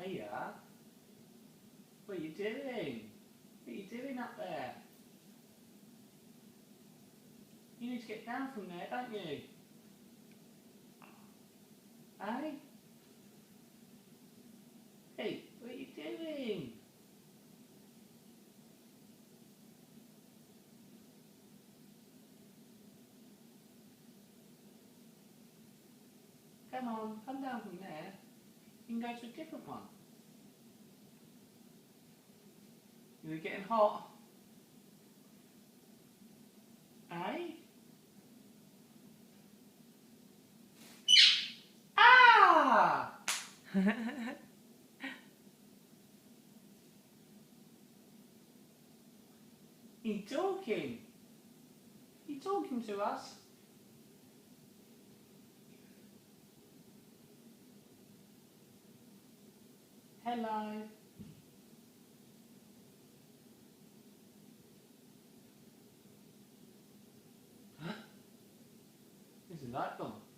Hiya. What are you doing? What are you doing up there? You need to get down from there, don't you? Hey? Hey, what are you doing? Come on, come down from there. You can go to a different one. You're getting hot. Hey? Ah! You talking? You talking to us? Hello. This is light gone.